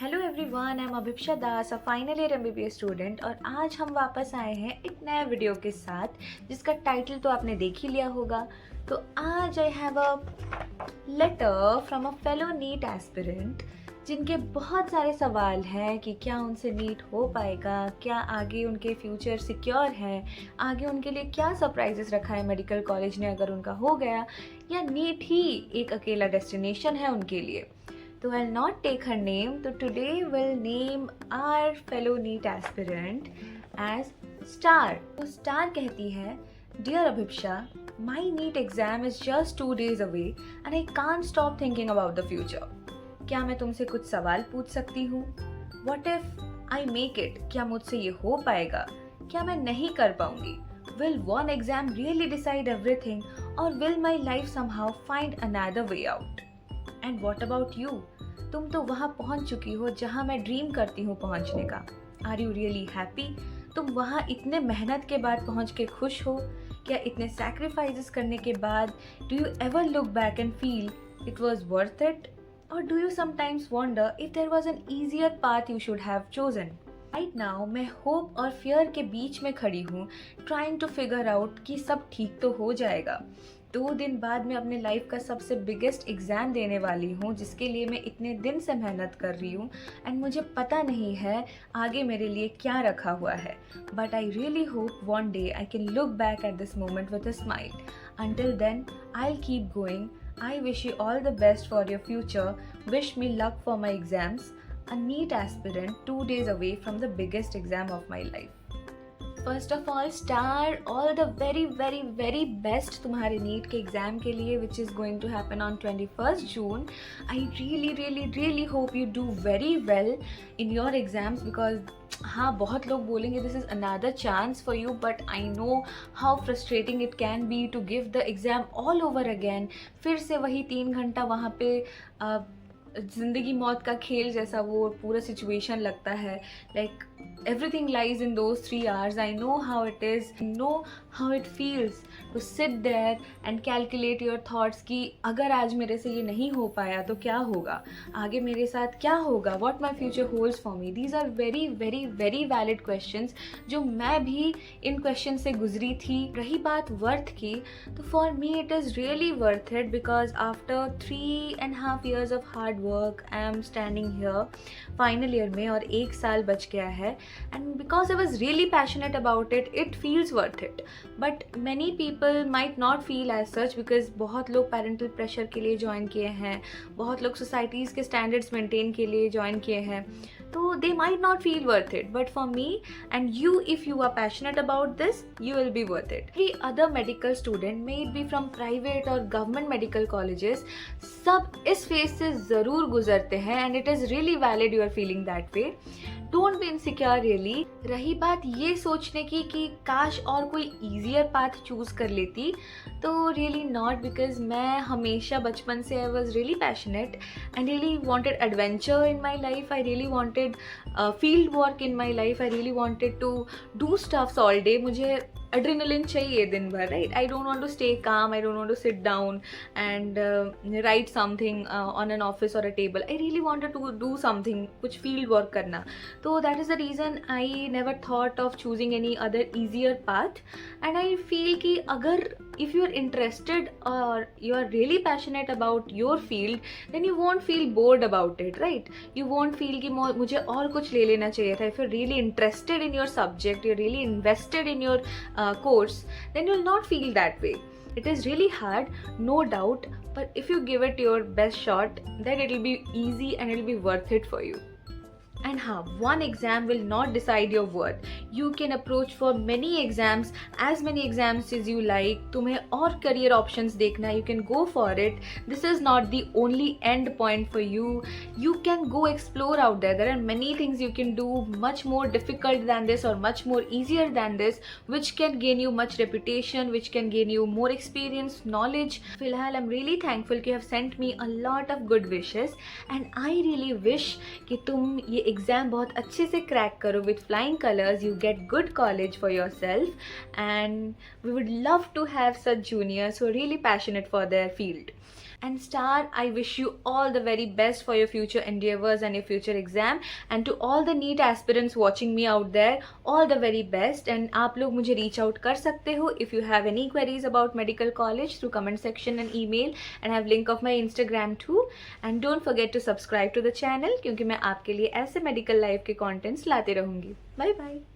Hello everyone, I am Abhipsha Das, a final year MBBS student. और आज हम वापस आए हैं एक नया वीडियो के साथ जिसका टाइटल तो आपने देख ही लिया होगा। तो आज I have a letter from a fellow NEET aspirant जिनके बहुत सारे सवाल हैं कि क्या उनसे नीट हो पाएगा, क्या आगे उनके फ्यूचर सिक्योर है, आगे उनके लिए क्या सरप्राइजेस रखा है मेडिकल कॉलेज ने अगर उनका हो गया, या नीट ही एक अकेला डेस्टिनेशन है उनके लिए। So I'll not take her name. So today we'll name our fellow NEET aspirant as Star. So Star कहती है, Dear Abhipsha, my NEET exam is just 2 days away and I can't stop thinking about the future. क्या मैं तुमसे कुछ सवाल पूछ सकती हूँ? What if I make it? क्या मुझसे ये हो पाएगा? क्या मैं नहीं कर पाऊंगी? Will one exam really decide everything or will my life somehow find another way out? And what about you? तुम तो वहाँ पहुँच चुकी हो जहाँ मैं ड्रीम करती हूँ पहुँचने का। Are you really happy? तुम वहाँ इतने मेहनत के बाद पहुँच के खुश हो? क्या इतने सैक्रिफाइसेस करने के बाद do you ever look back and feel it was worth it? और do you sometimes wonder if there was an easier path you should have chosen? Right now मैं होप और फियर के बीच में खड़ी हूँ, ट्राइंग टू फिगर आउट कि सब ठीक तो हो जाएगा। 2 दिन बाद मैं अपने लाइफ का सबसे बिगेस्ट एग्ज़ाम देने वाली हूँ जिसके लिए मैं इतने दिन से मेहनत कर रही हूँ एंड मुझे पता नहीं है आगे मेरे लिए क्या रखा हुआ है। But I really hope one day I can look back at this moment with a smile. Until then I will keep going. I wish you all the best for your future. Wish me luck for my exams. A NEET aspirant 2 days away from the biggest exam of my life. First of all, Star, all the very best तुम्हारे NEET के exam के लिए which is going to happen on 21st June. I really hope you do very well in your exams because हाँ, बहुत लोग बोलेंगे this is another chance for you, but I know how frustrating it can be to give the exam all over again. फिर से वही 3 घंटा वहाँ पे ज़िंदगी मौत का खेल जैसा वो पूरा सिचुएशन लगता है। Like everything lies in those 3 hours. I know how it is, know how it feels to sit there and calculate your thoughts कि अगर आज मेरे से ये नहीं हो पाया तो क्या होगा, आगे मेरे साथ क्या होगा, what my future holds for me. These are very valid questions जो मैं भी इन क्वेश्चन से गुजरी थी। रही बात वर्थ की, तो for me it is really worth it because after 3.5 years of hard work I am standing here final year में और 1 साल बच गया है and because I was really passionate about it, it feels worth it. But many people might not feel as such because बहुत लोग parental pressure के लिए ज्वाइन किए हैं, बहुत लोग societies के standards maintain के लिए ज्वाइन किए हैं, तो they might not feel worth it. But for me and you, if you are passionate about this, you will be worth it. Every other medical student, may it be from private or government medical colleges, सब इस phase से ज़रूर गुजरते हैं and it is really valid you are feeling that way. Don't be insecure really. रही बात ये सोचने की कि काश और कोई ईजियर पाथ चूज़ कर लेती, तो रियली नॉट, बिकॉज मैं हमेशा बचपन से I was really passionate and really wanted adventure in my life. I really wanted field work in my life. I really wanted to do stuffs all day. मुझे adrenaline चाहिए दिन भर, right? I don't want to stay calm, I don't want to sit down and write something on an office और a table. I really wanted to do something, कुछ field work करना। तो that is the reason I never thought of choosing any other easier path. And I feel कि अगर if you are interested or you are really passionate about your field, then you won't feel bored about it, right? You won't feel कि मुझे और कुछ ले लेना चाहिए था. If you're really interested in your subject, you're really invested in your course, then you'll not feel that way. It is really hard, no doubt, but if you give it your best shot, then it'll be easy and it'll be worth it for you. And हाँ, one exam will not decide your worth. You can approach for many exams, as many exams as you like. तुम्हें और career options देखना, you can go for it. This is not the only end point for you. You can go explore out there. There are many things you can do much more difficult than this or much more easier than this, which can gain you much reputation, which can gain you more experience, knowledge. फिलहाल I'm really thankful कि you have sent me a lot of good wishes and I really wish कि तुम ये exam बहुत अच्छे से crack करो with flying colours, you get good college for yourself and we would love to have such juniors who are really passionate for their field. And Star, I wish you all the very best for your future endeavors and your future exam. And to all the NEET aspirants watching me out there, all the very best. And आप लोग मुझे reach out कर सकते हो if you have any queries about medical college through comment section and email. And I have link of my Instagram too. And don't forget to subscribe to the channel क्योंकि मैं आपके लिए ऐसे medical life के contents लाते रहूँगी. Bye bye.